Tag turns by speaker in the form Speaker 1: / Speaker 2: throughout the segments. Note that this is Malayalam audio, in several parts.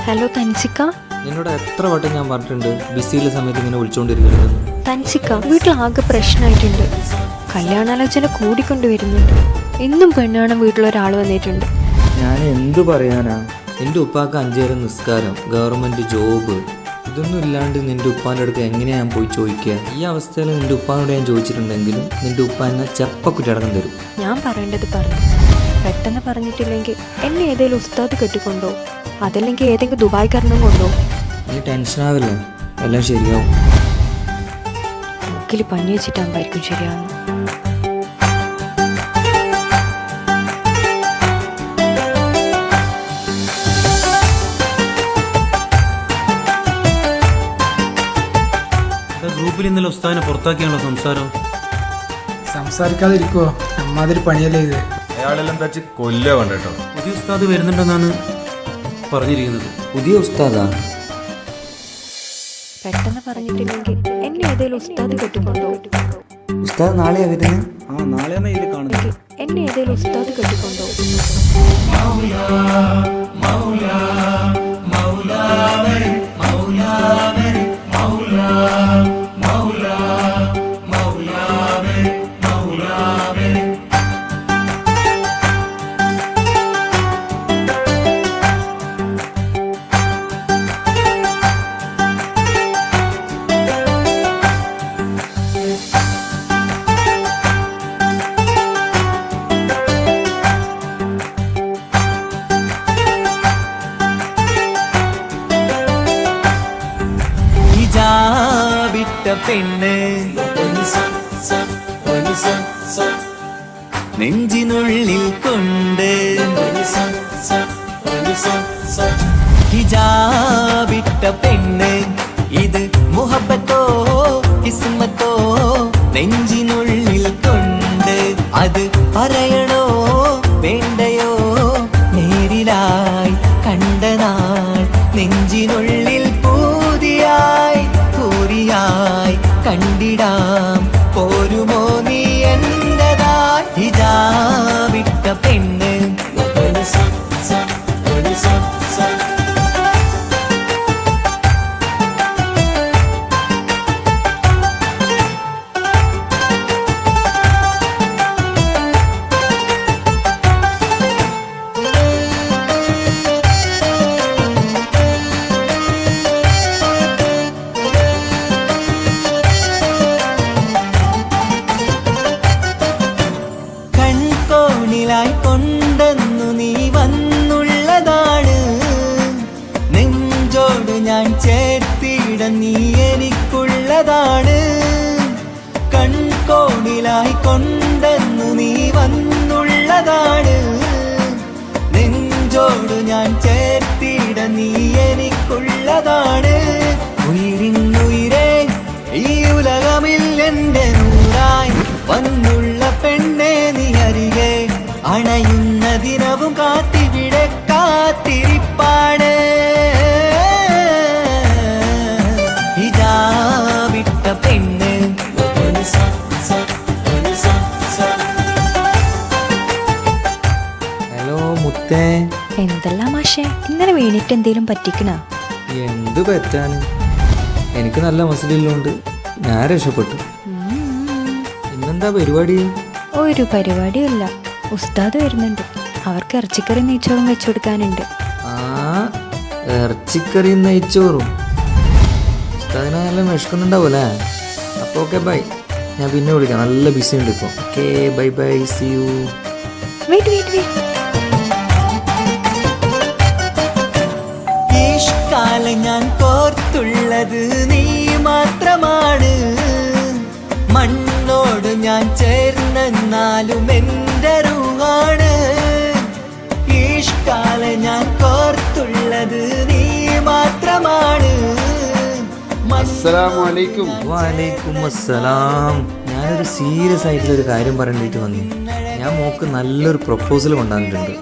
Speaker 1: ഹലോ തൻസിക്ക.
Speaker 2: നിന്നോട് എത്ര വട്ടം ഞാൻ പറഞ്ഞിട്ടുണ്ട് ബിസിയിലെ സമയത്ത് ഇങ്ങനെ വിളിച്ചോണ്ടിരിക്കരുത്.
Speaker 1: തൻസിക്ക, വീട്ടിലാകെ പ്രശ്നമായിട്ടുണ്ട്. കല്യാണാലോചന കൂടിക്കൊണ്ടുവരുന്നുണ്ട്. എന്നും പെണ്ണാണ് വീട്ടിലൊരാൾ വന്നിട്ടുണ്ട്.
Speaker 2: ഞാൻ എന്തു പറയാനാ? നിന്റെ ഉപ്പാക്ക് 5 നേരം നിസ്കാരം, ഗവൺമെന്റ് ജോബ്, ഇതൊന്നും ഇല്ലാണ്ട് നിന്റെ ഉപ്പാൻ്റെ അടുത്ത് എങ്ങനെയാ ഞാൻ പോയി ചോദിക്കുക? ഈ അവസ്ഥയിൽ നിന്റെ ഉപ്പാനോട് ഞാൻ ചോദിച്ചിട്ടുണ്ടെങ്കിലും നിന്റെ ഉപ്പ എന്നെ ചെപ്പക്കുറ്റടക്കം തരും.
Speaker 1: ഞാൻ പറയേണ്ടത് പറഞ്ഞു. പെട്ടെന്ന് പറഞ്ഞിട്ടില്ലെങ്കിൽ എന്നെ ഏതെങ്കിലും ഉസ്താദ് കെട്ടിക്കൊണ്ടോ, അതല്ലെങ്കിൽ ഏതെങ്കിലും ദുബായ്ക്കാരനും കൊണ്ടോ.
Speaker 2: നീ ടെൻഷനാവില്ലേ, എല്ലാം ശരിയാവും.
Speaker 1: മൂക്കിൽ പഞ്ഞി വെച്ചിട്ടാകുമ്പോഴായിരിക്കും ശരിയാവുന്നു.
Speaker 3: ഗ്രൂപ്പിൽ ഇന്നലെ ഉസ്താദിനെ പുറത്താക്കിയാണല്ലോ സംസാരം.
Speaker 4: സംസാരിക്കാതിരിക്കുവോ? അമ്മാതിരി പണിയല്ലേ ഇത്.
Speaker 5: അയാളെല്ലാം വെച്ച് കൊല്ല കണ്ടോ.
Speaker 3: പുതിയ ഉസ്താദ് വരുന്നുണ്ടെന്നാണ് പറഞ്ഞിരിക്കുന്നത്.
Speaker 2: പുതിയ ഉസ്താദാ?
Speaker 1: പെട്ടെന്ന് പറഞ്ഞിട്ടില്ലെങ്കിൽ എന്നെ ഏതെങ്കിലും ഉസ്താദ് കെട്ടിക്കൊണ്ടോ.
Speaker 2: ഉസ്താദ് നാളെയാ വരുന്നത്?
Speaker 3: നാളെയാണ് ഇതിൽ കാണുന്നത്.
Speaker 1: എന്നെ ഏതെങ്കിലും ഉസ്താദ് കെട്ടിക്കൊണ്ടോ.
Speaker 6: പെണ്ണ് നെഞ്ചിനുള്ളിൽ കൊണ്ട് ഹിജാബിട്ട പെണ്ണ്, ഇത് മുഹബത്തോ കിസ്മത്തോ നെഞ്ചിനുള്ളിൽ കൊണ്ട്. അത് പറയണോ വേണ്ടയോ, നേരിലായി കണ്ട നാൾ നെഞ്ചിനുള്ളിൽ പൂതിയായി പൂരിയായി കണ്ടിടാം. പോരുമോ നീ എന്റതാ ഹിജാബിട്ട പെണ്ണ്. കൊണ്ടെന്നു നീ വന്നുള്ളതാണ്, നെഞ്ചോട് ഞാൻ ചേർത്തിട നീ എനിക്കുള്ളതാണ്. കൺകോണിലായി കൊണ്ടെന്നു നീ വന്നുള്ളതാണ്, നെഞ്ചോട് ഞാൻ ചേർത്തിട നീ എനിക്കുള്ളതാണ്. ഉയിരിന്നുയിരേ ഈ ഉലകമിൽ എന്റെ നൂറായി വന്നുള്ള പെണ്ണെ നീ അരികെ അണയുന്ന ദിനവും കാത്തിവിടെ കാത്തിരിപ്പാണ്. ഹിജാബിട്ട പെണ്ണ്.
Speaker 2: ഹലോ മുത്തേ.
Speaker 1: എന്തെല്ലാം മാഷേ, ഇന്നലെ വീണിട്ട് എന്തേലും പറ്റിക്കണ?
Speaker 2: എന്ത് പറ്റാൻ, എനിക്ക് നല്ല മസിലുള്ളതുകൊണ്ട് ഞാൻ രക്ഷപ്പെട്ടു. ഇന്നെന്താ പരിപാടി?
Speaker 1: ഒരു പരിപാടിയല്ല, ഉസ്താദ് വരുന്നുണ്ട്. അവർക്ക് ഇറച്ചിക്കറി നെയ്ച്ചോറും വെച്ചു കൊടുക്കാനുണ്ട്.
Speaker 2: ആ, ഇറച്ചിക്കറിയും നെയ്ച്ചോറും. ഉസ്താദിനെ നല്ല വിശക്കുന്നുണ്ടാവൂലേ? അപ്പോൾ ഓക്കെ ബൈ, ഞാൻ പിന്നെ വിളിക്കാം. നല്ല ബിസി ഉണ്ട് ഇപ്പോൾ. Okay bye bye, see you.
Speaker 6: ഈഷ്കാലം ഞാൻ കോർത്തുള്ളത് നീ മാത്രമാണ്, മണ്ണോട് ഞാൻ ചേർന്നെന്നാലും എൻ്റെ റൂഹാണ്. ഈഷ്കാലം ഞാൻ കോർത്തുള്ളത് നീ മാത്രമാണ്.
Speaker 5: അസ്സലാമു അലൈക്കും.
Speaker 2: വലൈക്കും അസ്സലാം. ഞാനൊരു സീരിയസ് ആയിട്ടുള്ളൊരു കാര്യം പറയാനായിട്ട് വന്നു. ഞാൻ മോക്ക് നല്ലൊരു പ്രപ്പോസൽ കൊണ്ടുവന്നിട്ടുണ്ട്.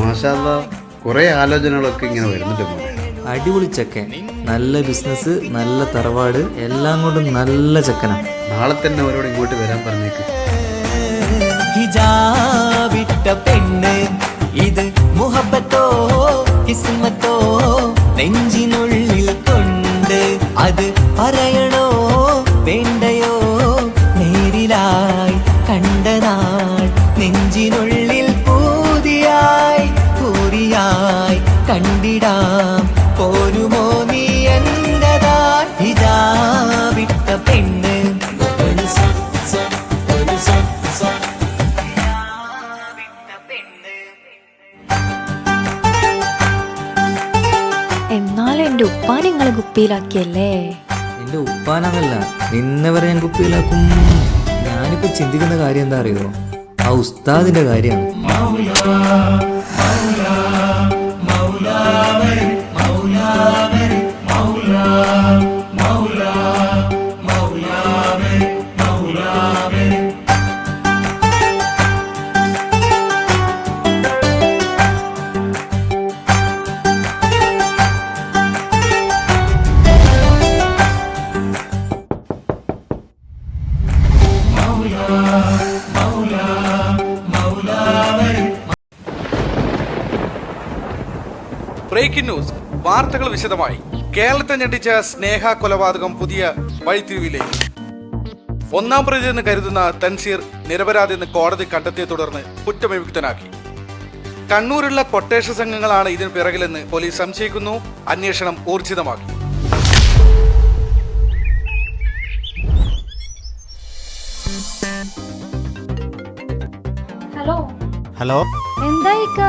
Speaker 5: മാഷാ അല്ലാഹ്, കുറേ ആലോചനകളൊക്കെ ഇങ്ങനെ വരുന്നുണ്ട് മോനെ.
Speaker 2: അടിപൊളി ചെക്കൻ, നല്ല ബിസിനസ്, നല്ല തറവാട്, എല്ലാം കൊണ്ടും നല്ല ചെക്കനാ.
Speaker 5: നാളെ തന്നെ അവരോട് ഇങ്ങോട്ട് വരാൻ പറഞ്ഞേക്ക്.
Speaker 6: ഹിജാബിട്ട പെണ്ണ്, ഇത് മുഹബത്തോ കിസ്മത്തോ നെഞ്ചിനുള്ളിൽ കൊണ്ട് അത് പറയണോ വേണ്ടയോ നേരിലായി കണ്ട നാൾ നെഞ്ചിനുള്ളിൽ പൂതിയായി പൂരിയായി കണ്ടിടാം പോരുമോ നീ എന്റതാ ഇതാ വിട്ട പെണ്ണ്
Speaker 1: എന്നാലും എൻ്റെ ഉപ്പാൻ നിങ്ങളെ കുപ്പിയിലാക്കിയല്ലേ?
Speaker 2: എൻ്റെ ഉപ്പാനാന്നല്ല, നിന്നെ വരെ ഞാൻ കുപ്പിയിലാക്കും. ഞാനിപ്പോൾ ചിന്തിക്കുന്ന കാര്യം എന്താ അറിയോ? ആ ഉസ്താദിൻ്റെ കാര്യമാണ്.
Speaker 7: Breaking news. വാർത്തകൾ വിശദമായി. കേരളത്തെ ഞെട്ടിച്ച സ്നേഹ കൊലപാതകം പുതിയ വഴിത്തിരിവിലേക്ക്. 1-ാം പ്രതി എന്ന് കരുതുന്ന തൻസീർ നിരപരാധിയെന്ന് കോടതി കണ്ടെത്തിയെ തുടർന്ന് കുറ്റവിമുക്തനാക്കി. കണ്ണൂരുള്ള കൊട്ടേഷൻ സംഘങ്ങളാണ് ഇതിന് പിറകിലെന്ന് പോലീസ് സംശയിക്കുന്നു. അന്വേഷണം ഊർജിതമാക്കി.
Speaker 8: ഹലോ,
Speaker 9: എന്തായിക്ക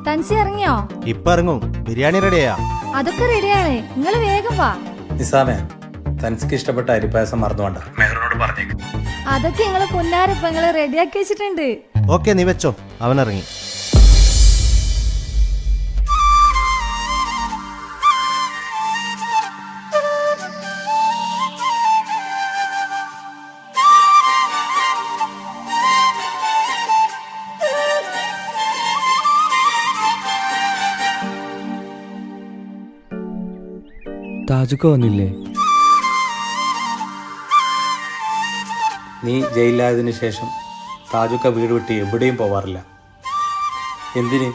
Speaker 9: തൻസി ഇറങ്ങിയോ?
Speaker 8: ഇപ്പൊ ഇറങ്ങും. ബിരിയാണി റെഡിയാ?
Speaker 9: അതൊക്കെ റെഡിയാണ്, നിങ്ങൾ വേഗം വാ.
Speaker 3: നിസാമേ, തനിക്ക് ഇഷ്ടപ്പെട്ട അരിപ്പായസം മറന്നുകൊണ്ട മെഹറിനോട് പറഞ്ഞേക്ക്.
Speaker 9: അതൊക്കെ നിങ്ങളെ പൊന്നാരപ്പ നിങ്ങള് റെഡിയാക്കി വെച്ചിട്ടുണ്ട്.
Speaker 8: ഓക്കെ, നീ വെച്ചോ. അവൻ ഇറങ്ങി.
Speaker 2: താജുക്ക വന്നില്ലേ?
Speaker 3: നീ ജയിലിലായതിനു ശേഷം താജുക്ക വീട് വിട്ട് എവിടെയും പോവാറില്ല. എന്തിന്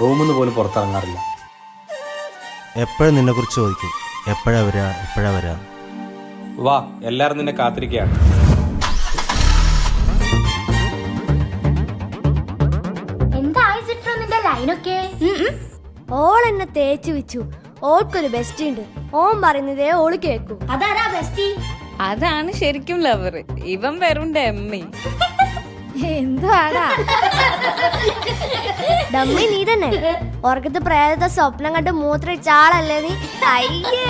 Speaker 3: റൂമിൽ നിന്ന് പോലും പുറത്തിറങ്ങാറില്ല.
Speaker 8: എപ്പോഴും നിന്നെ കുറിച്ച് ചോദിക്കും. എപ്പോഴാ വരാ?
Speaker 3: വാ, എല്ലാരും നിന്നെ കാത്തിരിക്കുകയാണ്.
Speaker 9: ഓൾ എന്നെ തേച്ചു വെച്ചു. ഓൾക്കൊരു ബെസ്റ്റ് ഉണ്ട്. ഓൻ പറയുന്നതേ ഓള് കേക്കൂ. അതാരാ ബെസ്റ്റി?
Speaker 10: അതാണ് ശരിക്കും ലവർ. ഇവൻ വെറും ഡമ്മി.
Speaker 9: എന്തുവാടാ ഡമ്മി? നീ തന്നെ ഉറക്കത്ത് പ്രേതത്തെ സ്വപ്നം കണ്ട് മൂത്രയിച്ച ആളല്ലേ നീ? അയ്യേ,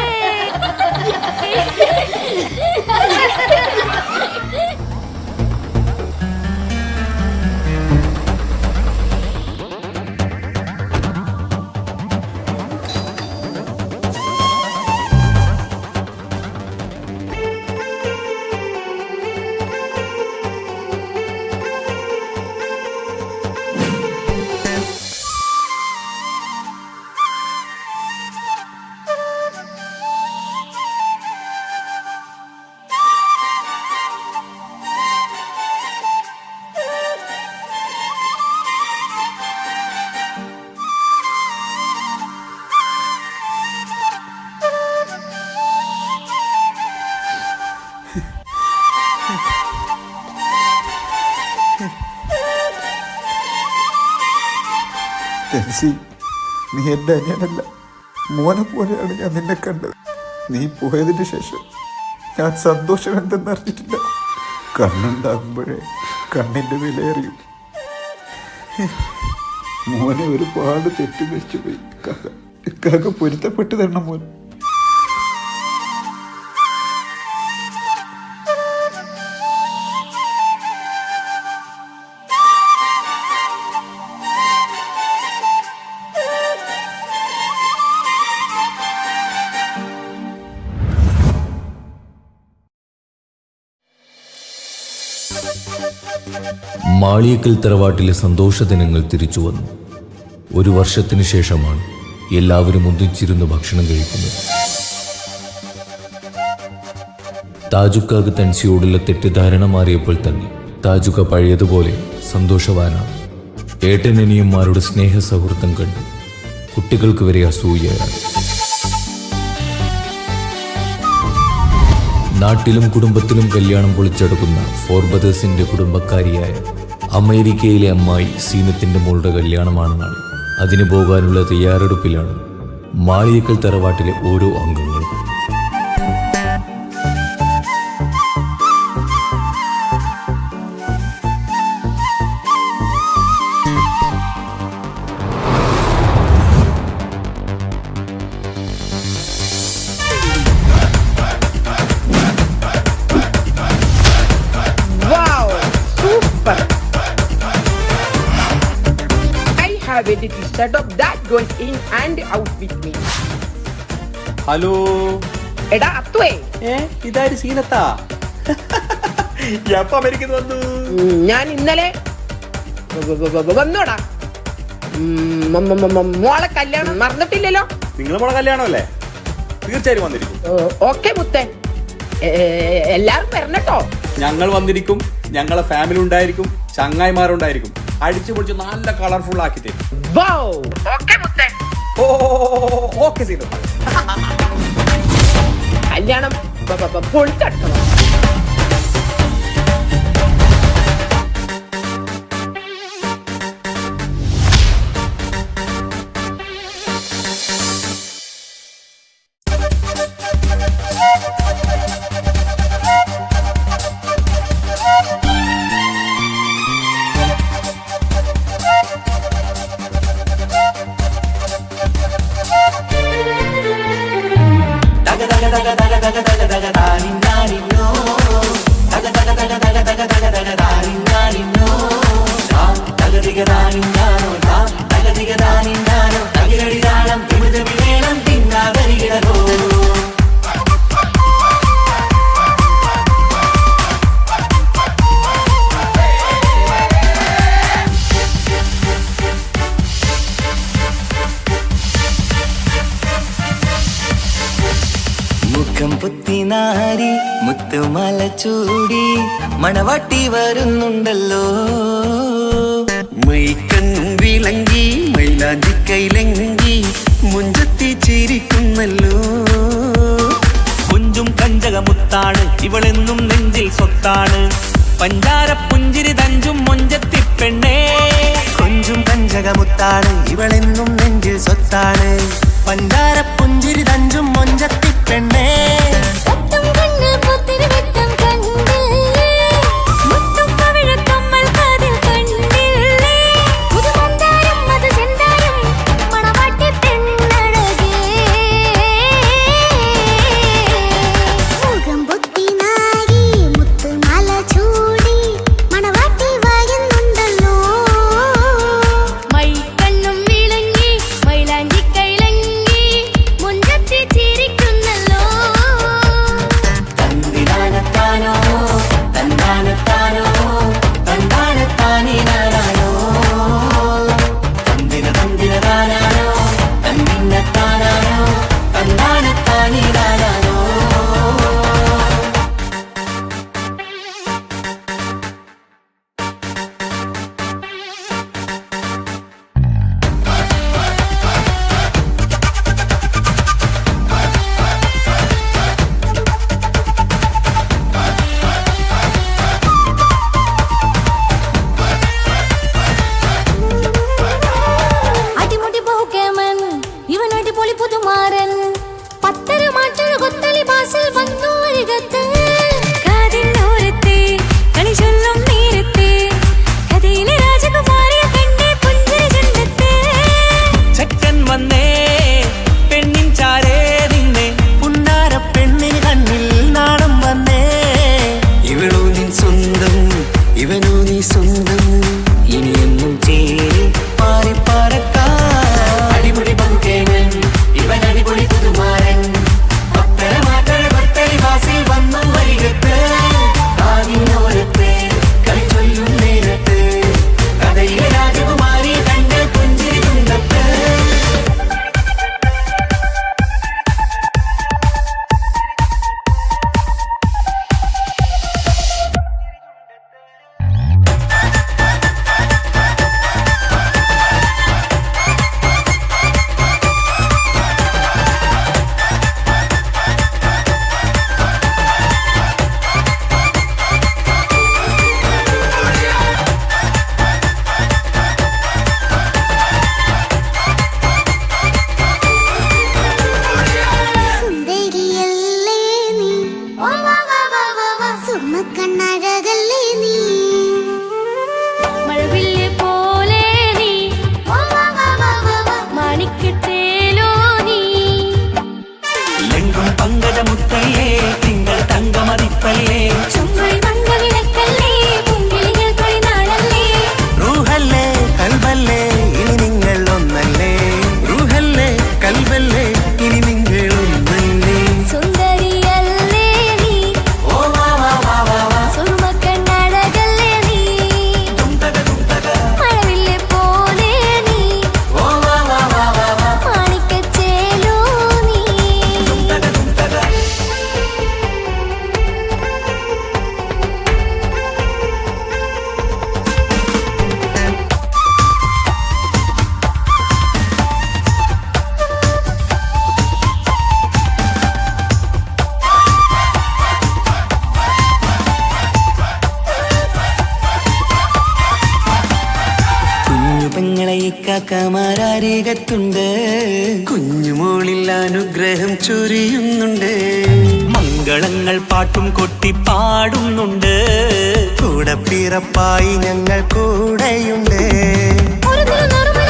Speaker 11: നീ എൻ്റെ അനിയനല്ല, മോനെ പോലെയാണ് ഞാൻ നിന്നെ കണ്ടത്. നീ പോയതിന് ശേഷം ഞാൻ സന്തോഷം എന്തെന്നറിഞ്ഞിട്ടില്ല. കണ്ണുണ്ടാകുമ്പോഴേ കണ്ണിൻ്റെ വിലയറിയും. മോനെ ഒരുപാട് തെറ്റിദ്ധരിച്ചു പോയി. കാക്ക പൊരുത്തപ്പെട്ട് തരണം മോൻ.
Speaker 12: മാളിയേക്കൽ തറവാട്ടിലെ സന്തോഷ ദിനങ്ങൾ തിരിച്ചു വന്നു. 1 വർഷത്തിന് ശേഷമാണ് എല്ലാവരും ഒന്നിച്ചിരുന്ന് ഭക്ഷണം കഴിക്കുന്നത്. താജുക്കാക്ക് തൻസിയോടുള്ള തെറ്റിദ്ധാരണ മാറിയപ്പോൾ തന്നെ താജുക്ക പഴയതുപോലെ സന്തോഷവാനാണ്. ഏട്ടനനിയന്മാരുടെ സ്നേഹ സൗഹൃദം കണ്ട് കുട്ടികൾക്ക് വരെ അസൂയയാണ്. നാട്ടിലും കുടുംബത്തിലും കല്യാണം പൊളിച്ചെടുക്കുന്ന ഫോർബദേഴ്സിന്റെ കുടുംബക്കാരിയായ അമേരിക്കയിലെ അമ്മായി സീനത്തിന്റെ മോളുടെ കല്യാണമാണ് നാളെ. അതിന് പോകാനുള്ള തയ്യാറെടുപ്പിലാണ് മാളിയേക്കൽ തറവാട്ടിലെ ഓരോ അംഗങ്ങളും.
Speaker 3: ഹലോ
Speaker 4: എടാ അത്തുവേ,
Speaker 3: ഇതാര് സീനത്താ? എപ്പ അമേരിക്കയിൽ വന്നു?
Speaker 4: ഞാൻ ഇന്നലെ വന്നോടാ. മോളെ കല്യാണം മറന്നിട്ടില്ലല്ലോ.
Speaker 3: നിങ്ങളെ മോളെ കല്യാണമല്ലേ? തീർച്ചയായും വന്നിരിക്കും.
Speaker 4: ഓക്കെ മുത്തേ, എല്ലാരും വരണട്ടോ.
Speaker 3: ഞങ്ങൾ വന്നിരിക്കും. ഞങ്ങളെ ഫാമിലി ഉണ്ടായിരിക്കും, ചങ്ങായിമാരുണ്ടായിരിക്കും. അടിച്ചു പൊളിച്ച് നല്ല കളർഫുൾ ആക്കി തരും.
Speaker 4: ഓക്കെ മുത്തേ.
Speaker 3: ഓക്കെ സീനത്ത.
Speaker 4: കല്യാണം പൊളിച്ചോ.
Speaker 6: മുഖം പുത്തിനാരി മുത്തുമാല ചൂടി മണവാട്ടി വരുന്നുണ്ടല്ലോ. മൈക്കണ്ണും വിളങ്ങി മൈലാഞ്ചി കൈലങ്കി മുഞ്ചത്തി ചിരിക്കുന്നല്ലോ.
Speaker 13: കുഞ്ചും കഞ്ചകമുത്താണ് ഇവളെന്നും നെഞ്ചിൽ സ്വത്താണ്. പഞ്ചാര പുഞ്ചിരി തഞ്ചും മൊഞ്ചത്തി പെണ്ണേ.
Speaker 6: കൊഞ്ചും കഞ്ചകമുത്താണ് ഇവളെന്നും നെഞ്ചിൽ സ്വത്താണ്. പഞ്ചാര പുഞ്ചിരി തഞ്ചും മൊഞ്ചത്തി പെണ്ണേ. ഇക്കാക്കമാരരികത്തുണ്ട്. കുഞ്ഞുമോളിൽ അനുഗ്രഹം ചൊരിയുന്നുണ്ട്.
Speaker 13: മംഗളങ്ങൾ പാട്ടും കൊട്ടി പാടുന്നുണ്ട്.
Speaker 6: കൂടെ പിറപ്പായി ഞങ്ങൾ കൂടെയുണ്ട്.
Speaker 13: ഒരു തിരുനറുമണ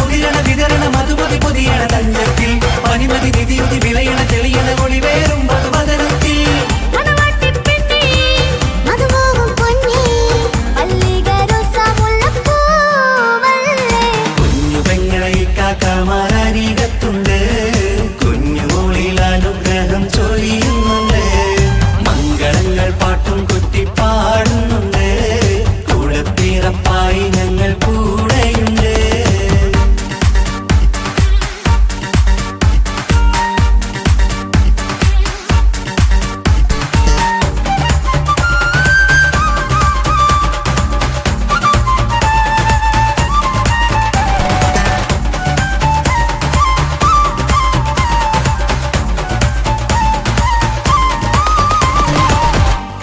Speaker 13: മുകിരണ വിതരണ മധുമതി പൊതിയണ തഞ്ചത്തിൽ പനിമതി നിധിയുതി വിളയണ തെളിയണ ഒളിവേറും മധുവദനത്തിൽ.
Speaker 6: കുഞ്ഞു പെങ്ങളെ ഇക്കാക്കമാരരികത്തുണ്ട്. കുഞ്ഞുമോളിൽ അനുഗ്രഹം ചൊരിയുന്നുണ്ട്. മംഗളങ്ങൾ പാട്ടും കുത്തി പാടുന്നുണ്ട്. കൂടെ പിറപ്പായി ഞങ്ങൾ കൂടെയുണ്ട്.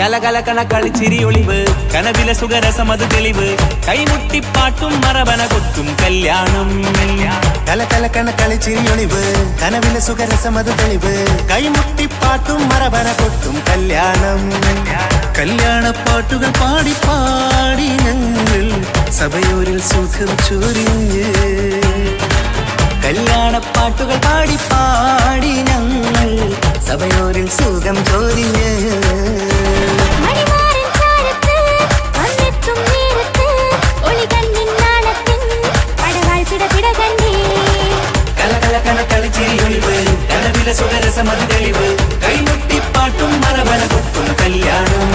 Speaker 13: കലകലകണ കളിച്ചിരി ഒളിവ് കനവിലെ സുഖരസമത് തെളിവ് കൈമുട്ടിപ്പാട്ടും മറവന കൊത്തും കല്യാണം.
Speaker 6: കലകലകണ കളിച്ചിരിയൊളിവ് കനവിലെ സുഖരസമത് തെളിവ് കൈമുട്ടിപ്പാട്ടും മറവന കൊട്ടും കല്യാണം. കല്യാണപ്പാട്ടുകൾ പാടി പാടി ഞങ്ങൾ സഭയോരിൽ സുഖം ചൊരിഞ്ഞ്. കല്യാണപ്പാട്ടുകൾ പാടി പാടി ഞങ്ങൾ സഭയോരിൽ സുഖം ചൊരിഞ്ഞ്. കലകലകണ കളിച്ചിരിയൊളിവ് കനവിലെ സുഖരസമത് തെളിവ് കൈമുട്ടിപ്പാട്ടും മറവന കൊട്ടും കല്യാണം.